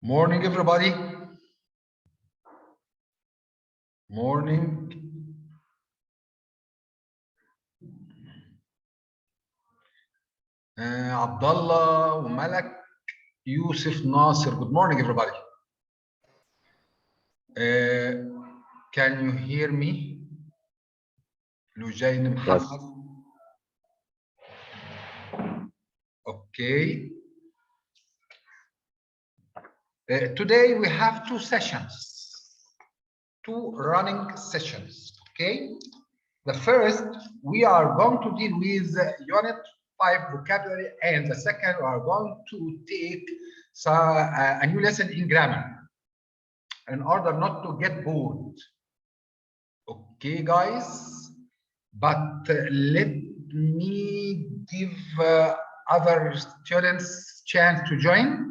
Morning, everybody. Morning. Abdullah, Malak, Yusuf, Nasir. Good morning, everybody. Can you hear me? Lujain Muhammad. Okay. Today we have two running sessions. Okay. The first, we are going to deal with Unit 5 vocabulary, and the second, we are going to take a new lesson in grammar in order not to get bored. Okay, guys, but let me give other students chance to join.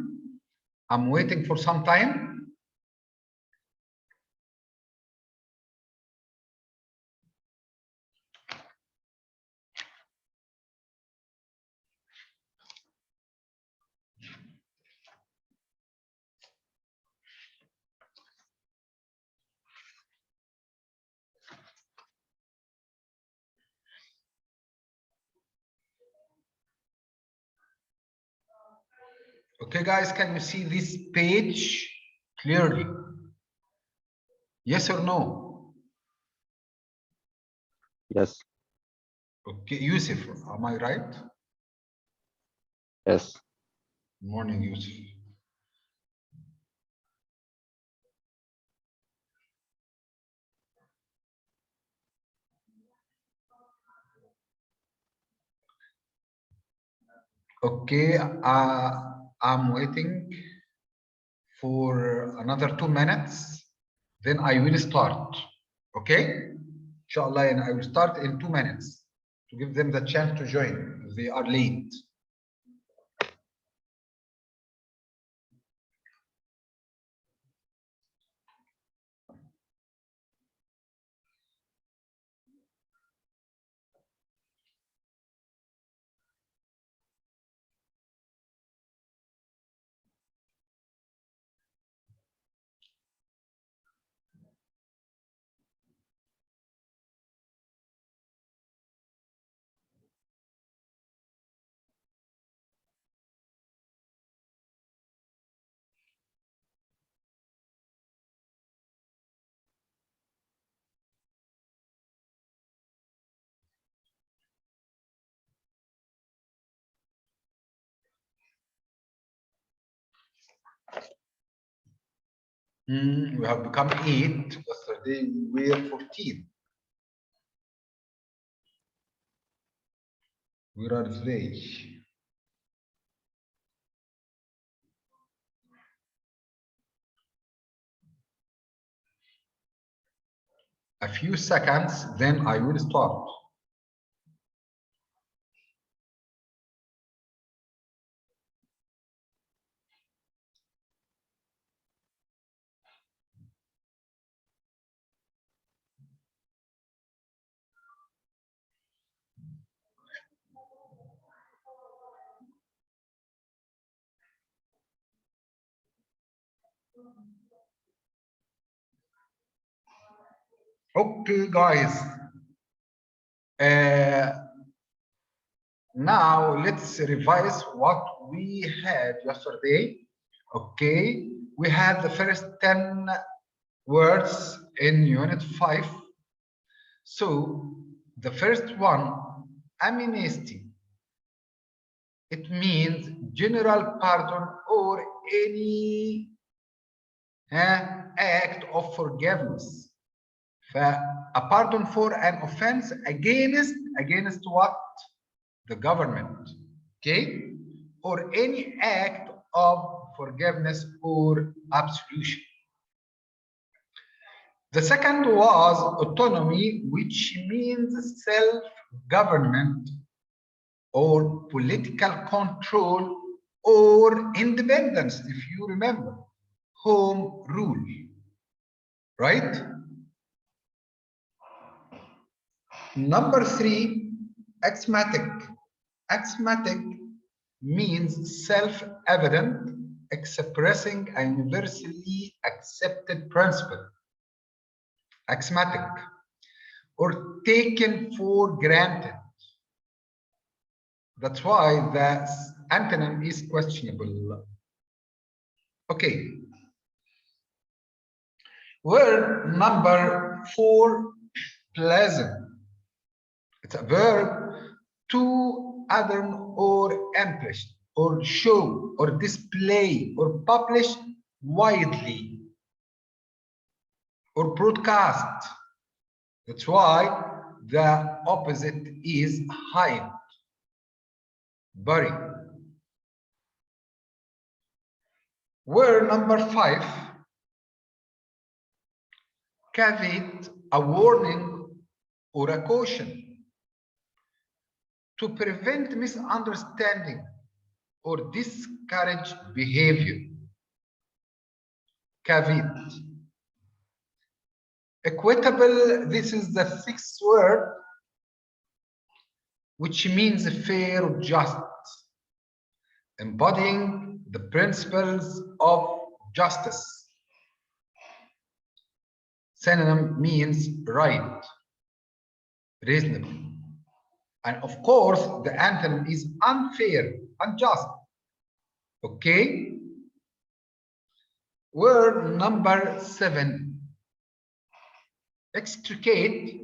I'm waiting for some time. Okay, guys, can you see this page clearly? Yes or no? Yes. Okay, Yusuf, am I right? Yes. Good morning, Yusuf. Okay, I'm waiting for another 2 minutes. Then I will start. Okay? Inshallah, and I will start in 2 minutes to give them the chance to join if they are late. We have become 8. Yesterday we were 14. Where are they? A few seconds, then I will start. Okay, guys. Now let's revise what we had yesterday. Okay, we had the first 10 words in Unit 5. So the first one, amnesty. It means general pardon or any act of forgiveness. A pardon for an offense against what? The government. Okay? Or any act of forgiveness or absolution. The second was autonomy, which means self-government or political control or independence, if you remember, home rule, right? Number 3, axiomatic. Axiomatic means self-evident. expressing a universally accepted principle, axiomatic, or taken for granted. That's why the antonym is questionable. Okay. Word number 4, pleasant. It's a verb to adorn or amplish or show or display or publish widely or broadcast. That's why the opposite is hide, bury. Word number 5, caveat, a warning or a caution to prevent misunderstanding or discourage behavior. Caveat. Equitable, this is the 6th word, which means fair or just, embodying the principles of justice. Synonym means right, reasonable. And of course, the antonym is unfair, unjust. Okay? Word number 7, extricate,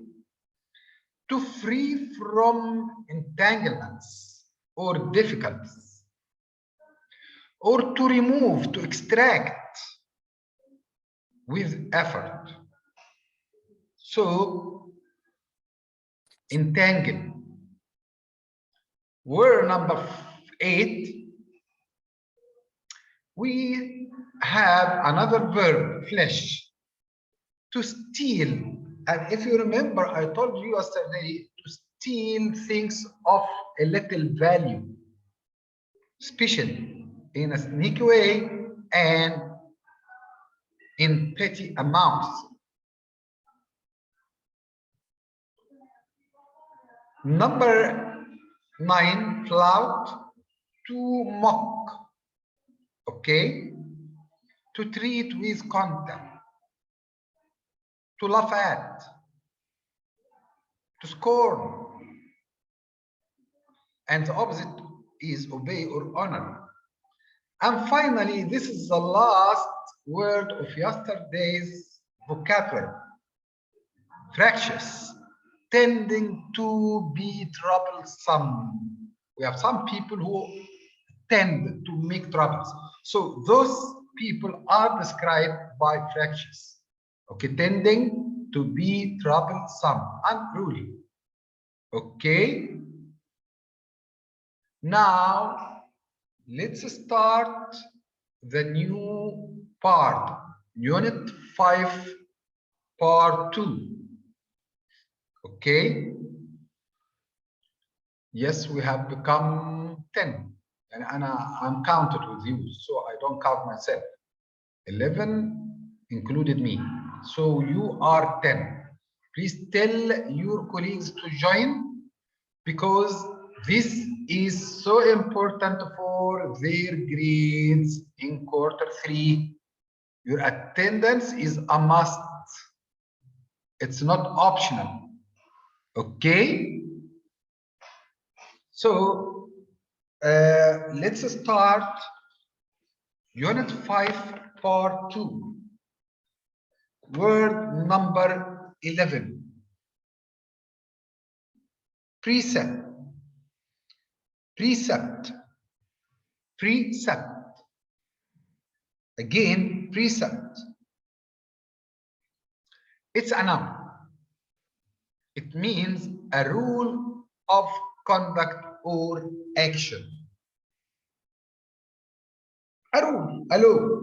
to free from entanglements or difficulties, or to remove, to extract with effort. So, entangle. Word number 8, we have another verb, flesh, to steal. And if you remember, I told you yesterday to steal things of a little value, especially in a sneaky way and in petty amounts. Number 9, flout, to mock, okay, to treat with contempt, to laugh at, to scorn. And the opposite is obey or honor. And finally, this is the last word of yesterday's vocabulary, fractious, tending to be troublesome. We have some people who tend to make troubles. So those people are described by fractious. Okay, tending to be troublesome, unruly. Okay. Now, let's start the new part, Unit 5, Part 2. Okay. Yes, we have become 10. And I'm counted with you, so I don't count myself. 11 included me. So you are 10. Please tell your colleagues to join, because this is so important for their grades in Q3. Your attendance is a must. It's not optional. Okay? So let's start Unit 5, Part 2. Word number 11. Precept. Precept. Precept. Again, precept. It's a noun. It means a rule of conduct or action. A rule, a law.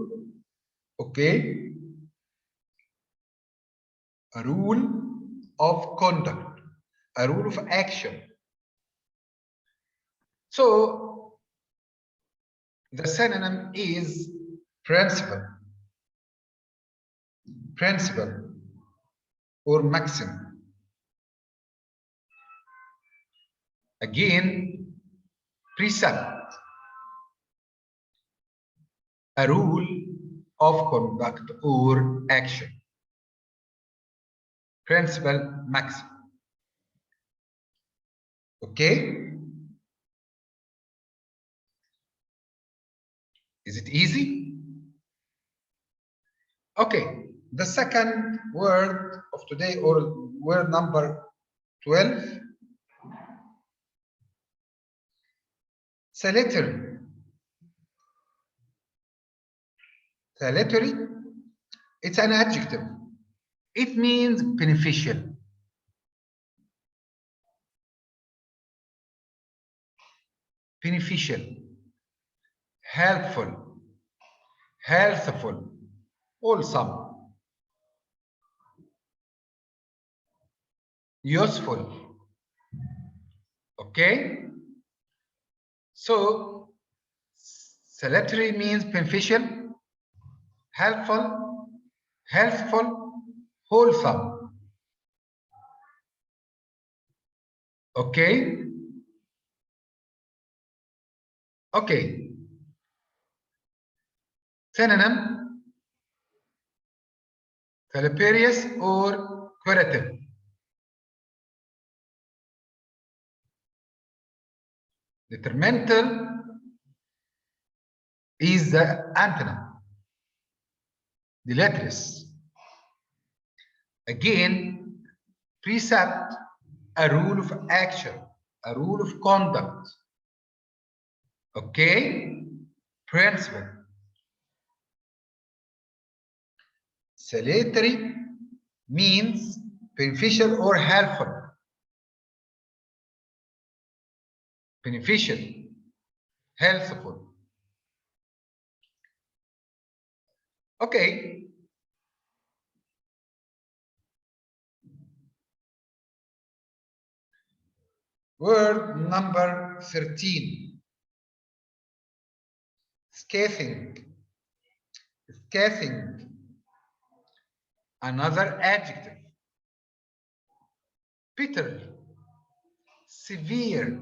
Okay? A rule of conduct, a rule of action. So the synonym is principle, principle, or maxim. Again, precept. a rule of conduct or action. Principle, maxim. Okay? Is it easy? Okay. The second word of today, or word number 12, salutary. Salutary, it's an adjective. It means beneficial. Beneficial, helpful, healthful, wholesome, useful. Okay? So, salutary means beneficial, helpful, healthful, wholesome. Okay? Okay. Synonym, salubrious or curative. Detrimental is the antonym. Deleterious. Again, precept, a rule of action, a rule of conduct. Okay? Principle. Salutary means beneficial or helpful. Beneficial, healthful. Okay. Word number 13. Scathing. Scathing. Another adjective. Bitter. Severe.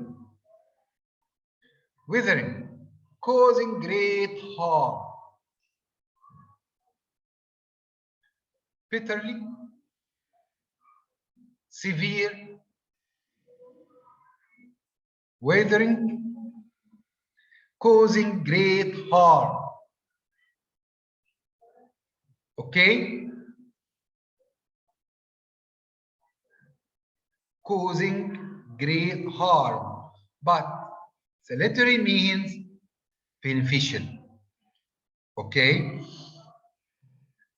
Withering. Causing great harm. Bitterly. Severe. Withering. Causing great harm. Okay? Causing great harm. But salutary means beneficial. Okay?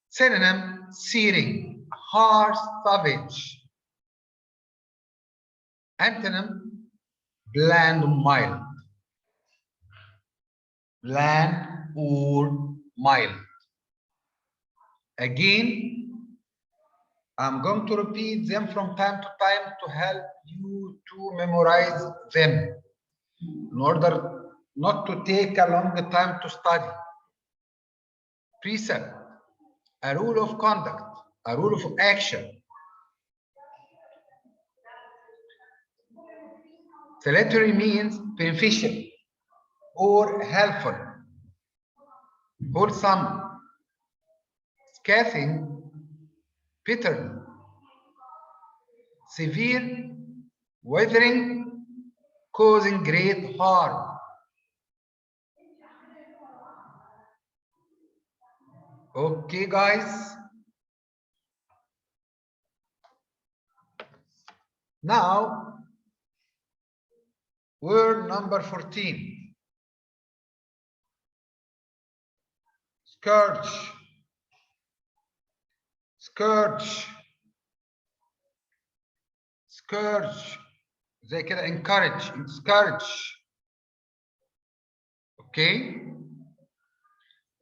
Synonym, searing, harsh, savage. Antonym, bland, mild. Bland or mild. Again, I'm going to repeat them from time to time to help you to memorize them in order not to take a long time to study. Precept, a rule of conduct, a rule of action. Salutary means beneficial or helpful, wholesome, scathing, bitter, severe, withering, causing great harm. Okay, guys. Now, word number 14. Scourge. Scourge. Scourge. They can encourage, scourge. Okay?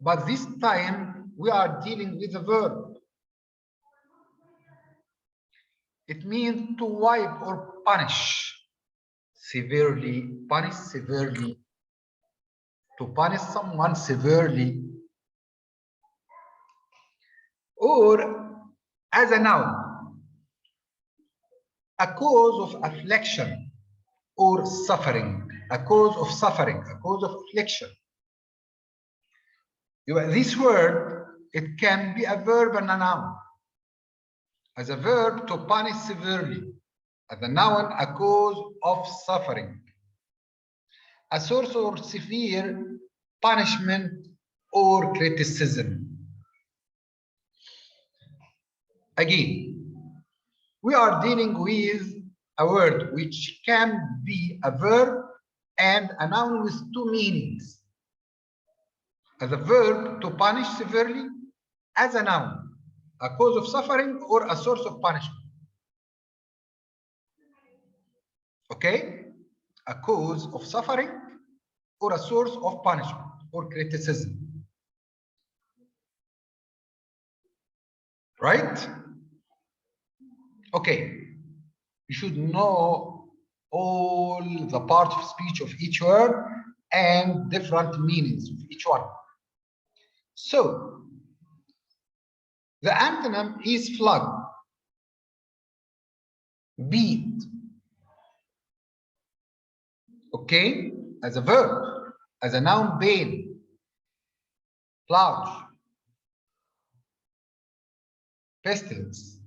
But this time we are dealing with a verb. It means to wipe or punish. Severely, punish severely. To punish someone severely. Or as a noun, a cause of affliction or suffering. A cause of suffering, a cause of affliction. This word, it can be a verb and a noun. As a verb, to punish severely. As a noun, a cause of suffering. A source or severe punishment or criticism. Again, we are dealing with a word which can be a verb and a noun with two meanings. As a verb, to punish severely. As a noun, a cause of suffering or a source of punishment. Okay? A cause of suffering or a source of punishment or criticism. Right? Okay. You should know all the parts of speech of each word and different meanings of each one. So, the antonym is flog, beat. Okay? As a verb. As a noun, pain, plouch, pestilence.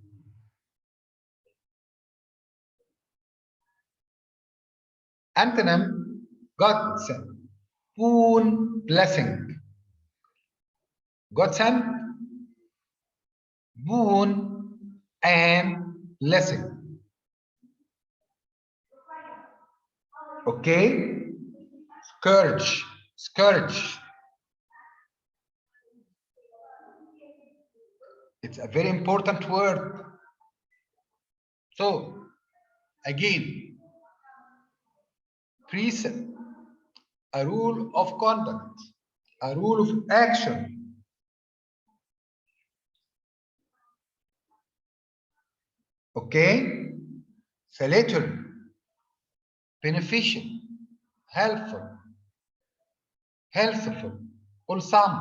Antonym, godsend, boon, blessing. Godsend, boon, and blessing. Okay? Scourge, scourge. It's a very important word. So, again, precept, a rule of conduct, a rule of action. Okay? Salutary, beneficial, helpful, healthful, wholesome,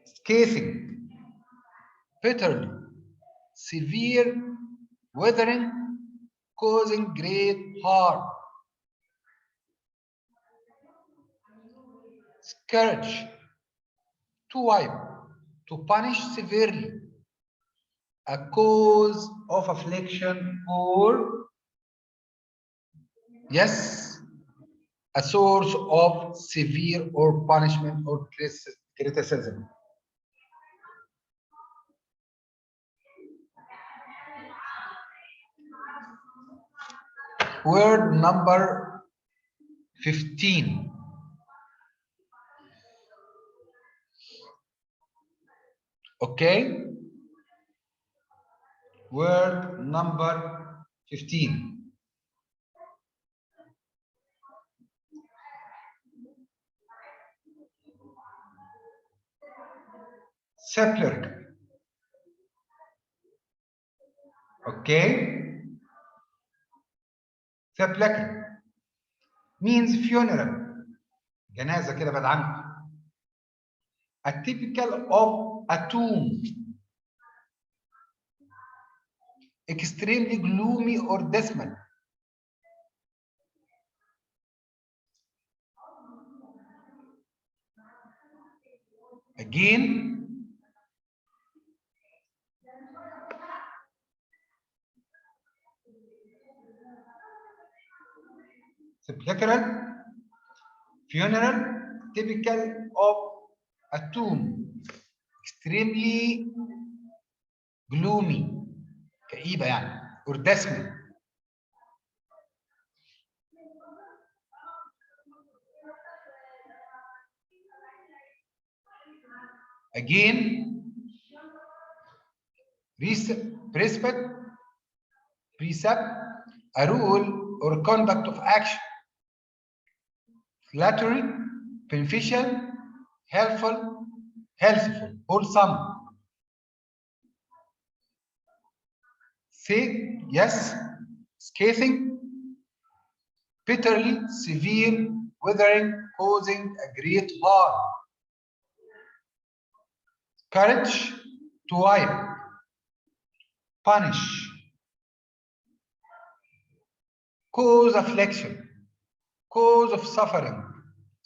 scathing, bitterly, severe, withering, causing great harm. Scourge, to wipe, to punish severely, a cause of affliction or, yes, a source of severe or punishment or criticism. Word number 15. Okay? Word number 15. Sepulchre. Okay? Sepulchre means funeral. جنازة كده بعد عنكم. A typical of a tomb. Extremely gloomy or dismal. Again, sepulchral, funeral, typical of a tomb. Extremely gloomy. كئيبة يعني or dismal. Again, precept, a rule or conduct of action. Flattery, beneficial, helpful, healthful, wholesome. Say, yes, scathing, bitterly, severe, withering, causing a great harm. Courage, to wipe, punish, cause affliction, cause of suffering,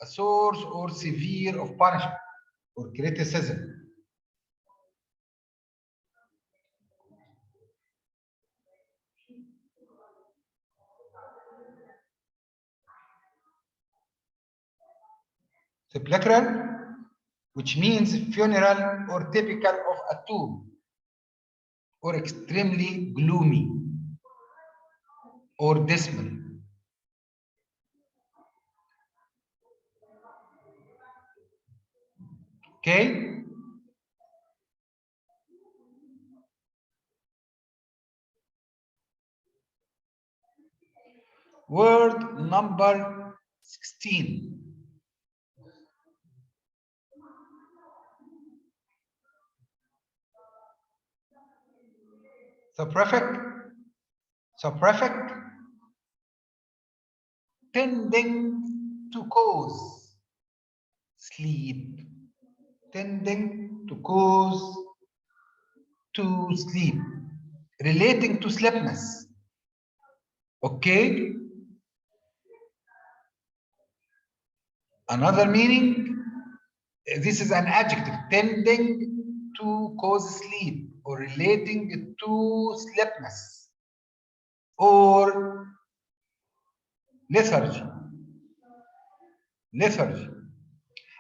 a source or severe of punishment or criticism. Sepulchral, which means funeral or typical of a tomb, or extremely gloomy or dismal. Okay? Word number 16. Soporific, tending to cause sleep, tending to cause to sleep, relating to sleepiness. Okay? Another meaning, this is an adjective, tending to cause sleep or relating to sleepiness or lethargy. Lethargy.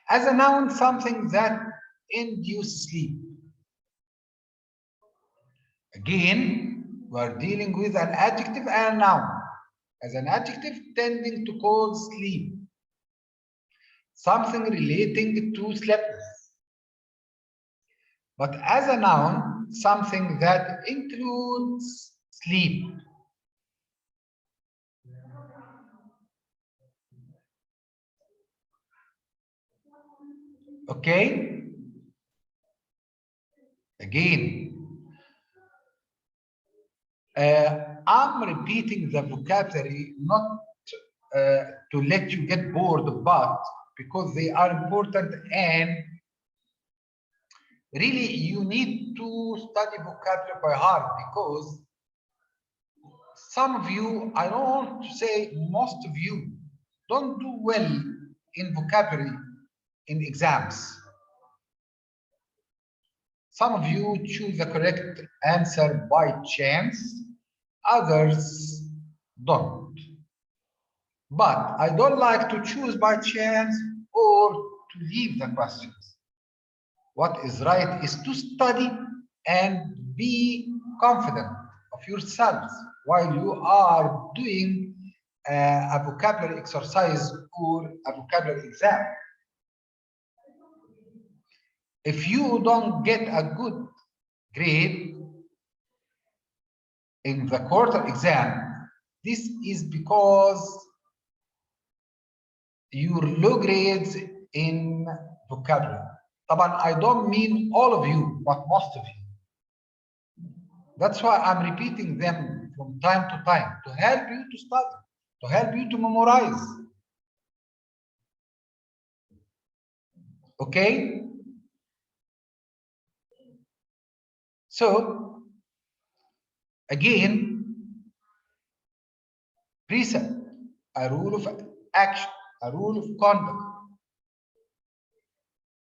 As a noun, something that induces sleep. Again, we are dealing with an adjective and a noun. As an adjective, tending to cause sleep. Something relating to sleepiness. But as a noun, something that includes sleep. Okay? Again, I'm repeating the vocabulary not to let you get bored, but because they are important and really you need to study vocabulary by heart, because some of you, I don't want to say most of you, don't do well in vocabulary in exams. Some of you choose the correct answer by chance, others don't. But I don't like to choose by chance or to leave the questions. What is right is to study and be confident of yourselves while you are doing a vocabulary exercise or a vocabulary exam. If you don't get a good grade in the quarter exam, this is because your low grades in vocabulary. طبعا I don't mean all of you, but most of you. That's why I'm repeating them from time to time to help you to study, to help you to memorize. Okay? So, again, precept, a rule of action, a rule of conduct,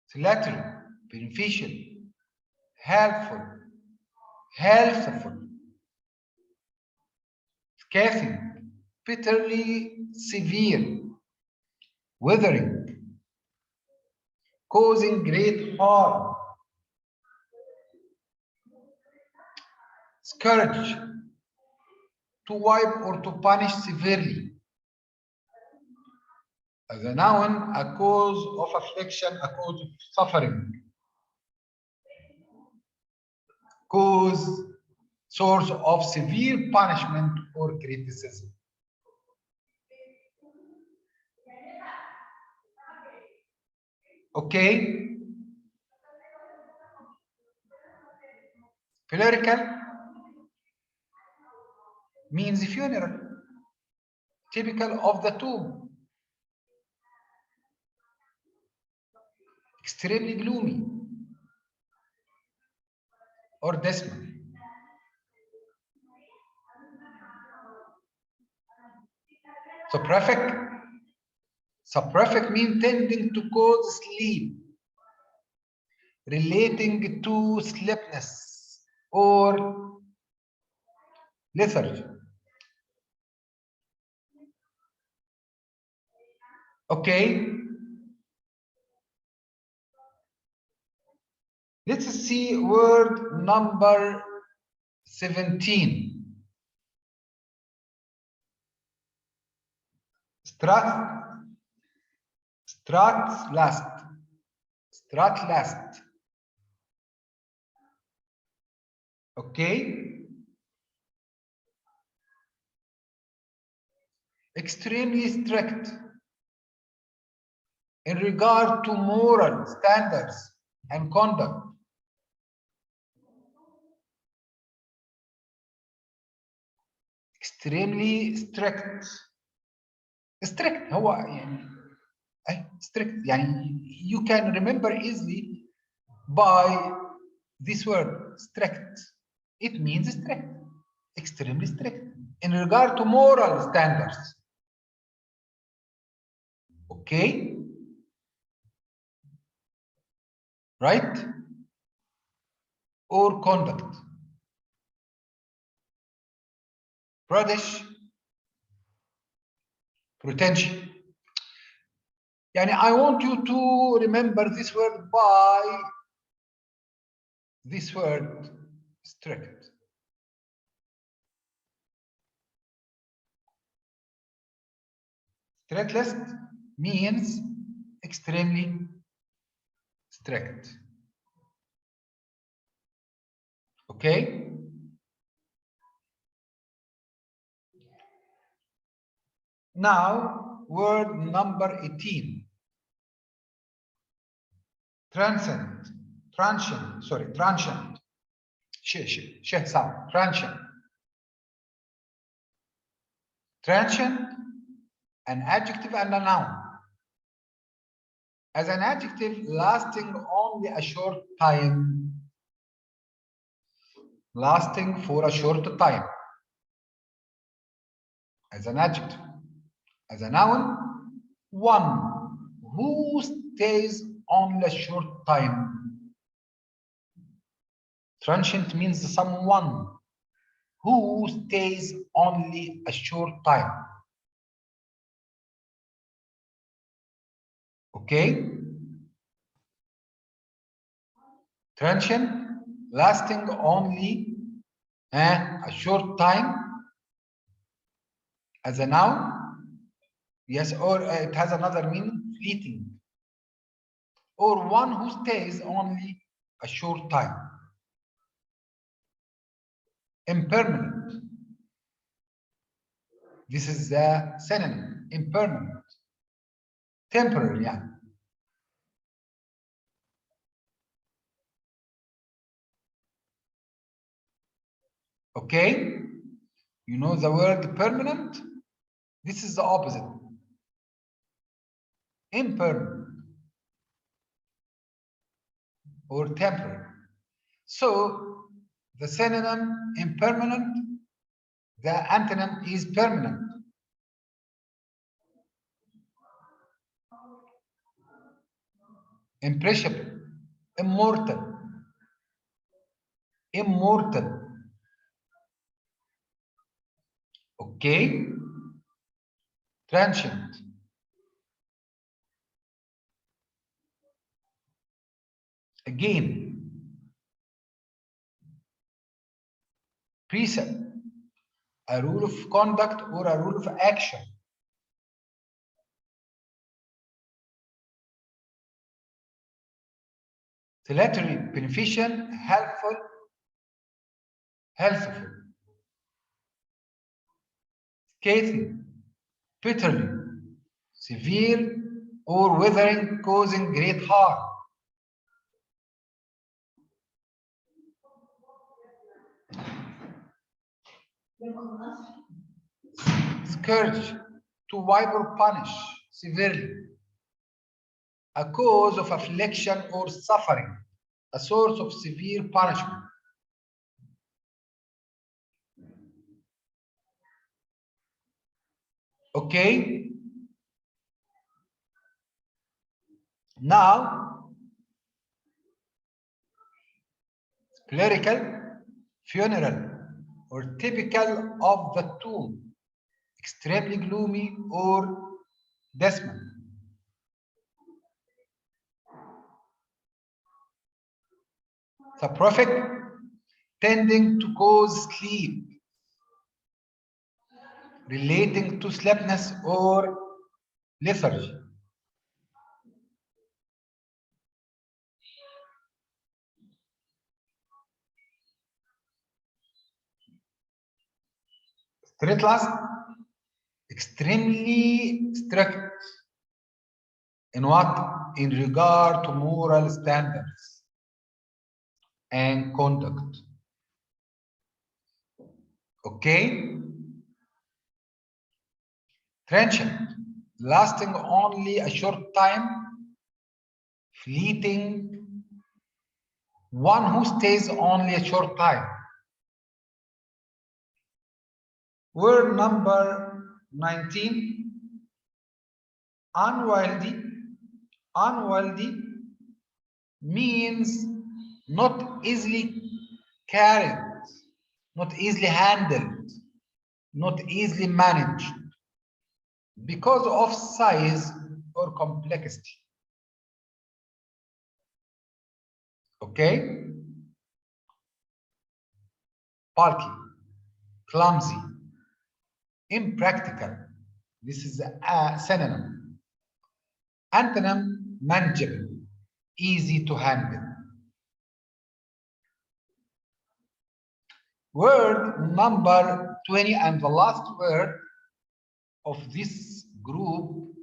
salutary, beneficial, helpful, healthful, scathing, bitterly severe, withering, causing great harm, scourge, to wipe or to punish severely. As a noun, a cause of affliction, a cause of suffering, cause, source of severe punishment or criticism. Okay? Clerical means funeral, typical of the tomb, extremely gloomy or dismal. Soporific, Subprefix means tending to cause sleep, relating to sleepiness or lethargy. Okay. Let's see word number 17. Stratlast. Okay. Extremely strict in regard to moral standards and conduct. Extremely strict. strict هو يعني strict يعني you can remember easily by this word strict. It means strict, extremely strict in regard to moral standards. Okay, right? Or conduct. Pradesh, pretension. Yani I want you to remember this word by this word strict. Strictest means extremely strict. Okay? Now, word number 18. Transient. Transient. Transient. Transient, an adjective and a noun. As an adjective, lasting only a short time. Lasting for a short time. As an adjective. As a noun, one who stays only a short time. Transient means someone who stays only a short time. Okay? Transient, lasting only a short time. As a noun, yes, or it has another meaning, fleeting. Or one who stays only a short time. Impermanent. This is the synonym, impermanent. Temporary, yeah. Okay? You know the word permanent? This is the opposite. Impermanent or temporary. So the synonym impermanent, the antonym is permanent. Imperishable, immortal, immortal. Okay? Transient. Again, precept, a rule of conduct or a rule of action. Salutary, beneficial, helpful, healthful. Scathing, bitterly, severe, or withering, causing great harm. Scourge, to wipe or punish severely. A cause of affliction or suffering, a source of severe punishment. Okay? Now, clerical, funeral, or typical of the tomb, extremely gloomy or dismal. Soporific, tending to cause sleep, relating to sleepiness or lethargy. Stressless, extremely strict. In what? In regard to moral standards and conduct. Okay? Transient, lasting only a short time, fleeting, one who stays only a short time. Word number 19, unwieldy. Unwieldy means not easily carried, not easily handled, not easily managed because of size or complexity. Okay? Bulky, clumsy, impractical. This is a synonym. Antonym, manageable, easy to handle. Word number 20 and the last word of this group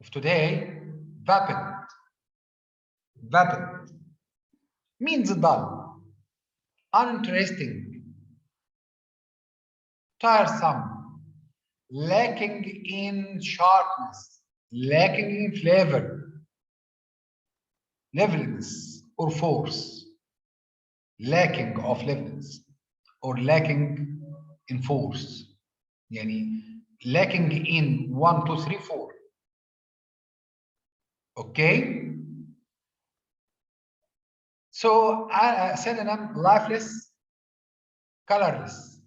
of today, vapid. Vapid means dull, uninteresting, tiresome, lacking in sharpness, lacking in flavor, liveliness or force, lacking of liveliness or lacking in force. يعني lacking in 1, 2, 3, 4. Okay? So synonym, lifeless, colorless.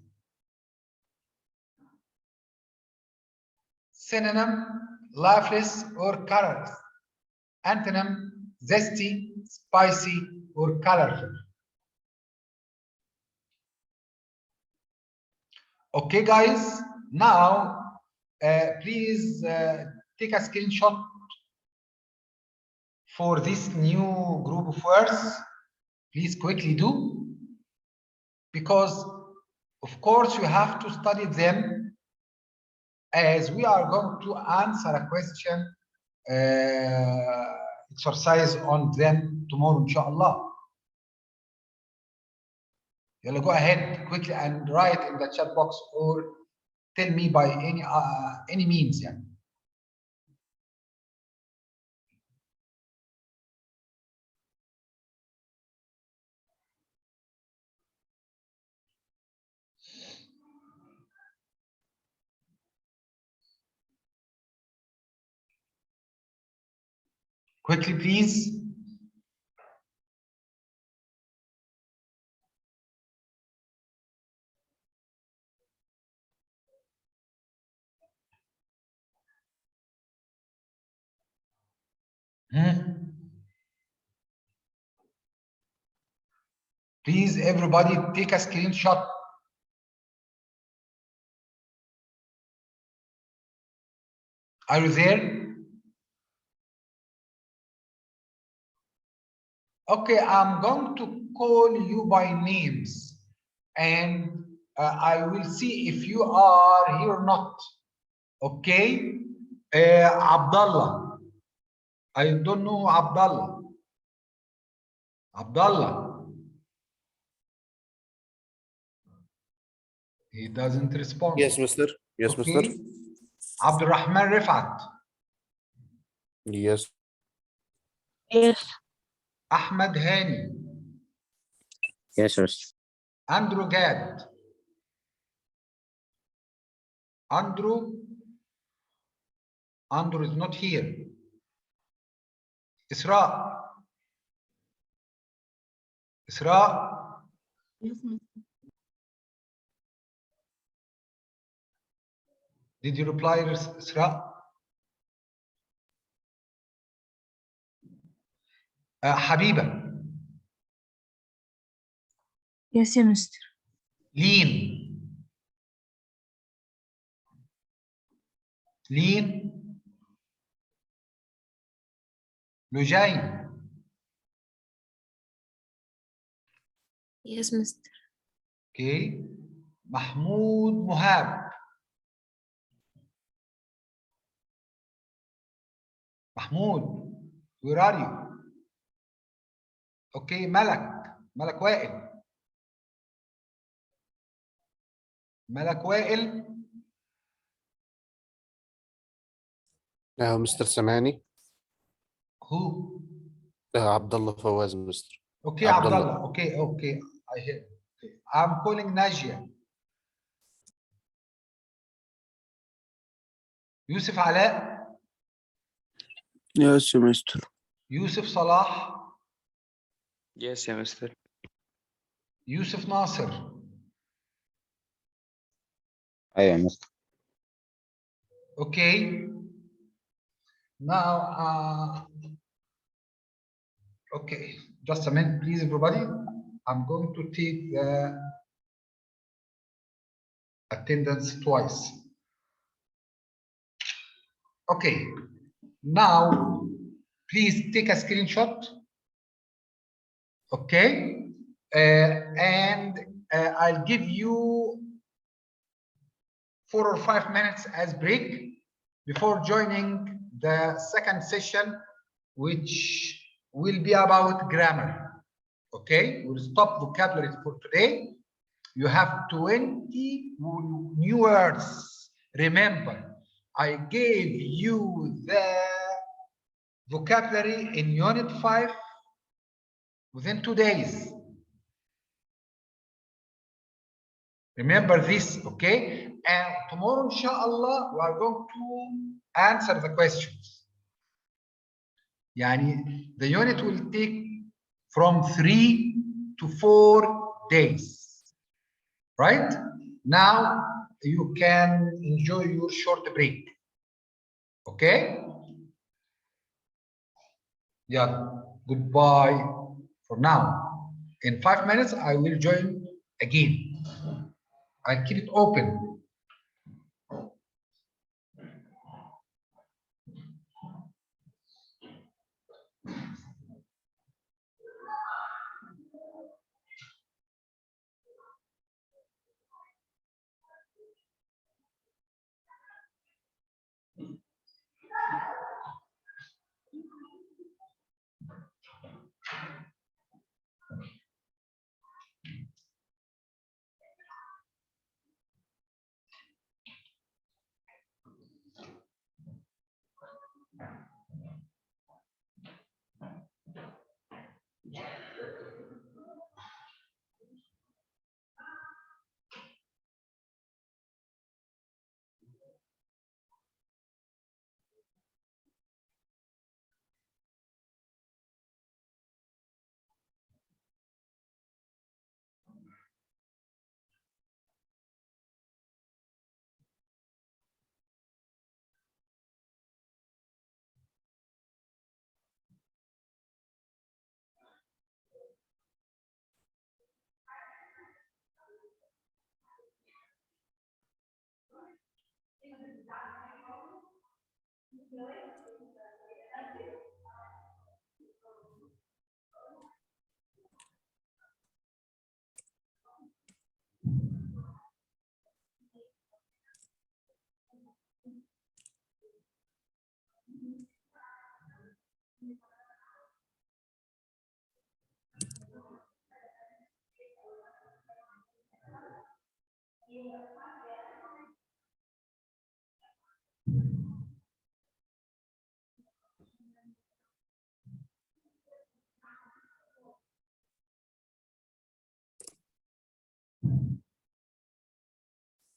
Synonym, lifeless or colorless. Antonym, zesty, spicy or colorful. Okay, guys, now please take a screenshot for this new group of words. Please quickly do, because of course you have to study them as we are going to answer a question exercise on them tomorrow, inshallah. You'll go ahead quickly and write in the chat box or tell me by any means. Yeah. Quickly, please. Please, everybody, take a screenshot. Are you there? Okay, I'm going to call you by names, and I will see if you are here or not. Okay? Abdullah. I don't know Abdullah. Abdullah. He doesn't respond. Yes, mister. Yes, okay. mister. Abdurrahman Rifat. Yes. Yes. Ahmed Hani. Yes, sir. Andrew Gad. Andrew is not here. إسراء. إسراء. Yes, mister. Did you reply, إسراء? حبيبة. Yes, yeah, mister. لين. لين. لجين. Yes, mister. اوكي. محمود مهاب. محمود where are you؟ اوكي. ملك وائل. ملك وائل. مستر سامعني. هو. عبد الله فواز مستر. اوكي عبد عبد الله. الله. اوكي I hear. Okay. I'm calling ناجية. يوسف علاء. Yes, mister. يوسف صلاح. Yes, yeah, mister. يوسف ناصر. أيوة يا مستر. Okay. Now, okay, just a minute, please, everybody. I'm going to take the attendance twice. Okay. Now, please take a screenshot. Okay. And I'll give you 4 or 5 minutes as break before joining the second session, which will be about grammar. Okay, we'll stop vocabulary for today. You have 20 new words. Remember, I gave you the vocabulary in unit 5 within 2 days. Remember this, okay? And tomorrow, inshallah, we are going to answer the questions. Yani, the unit will take from 3 to 4 days. Right? Now, you can enjoy your short break. Okay? Yeah, goodbye for now. In 5 minutes, I will join again. I keep it open.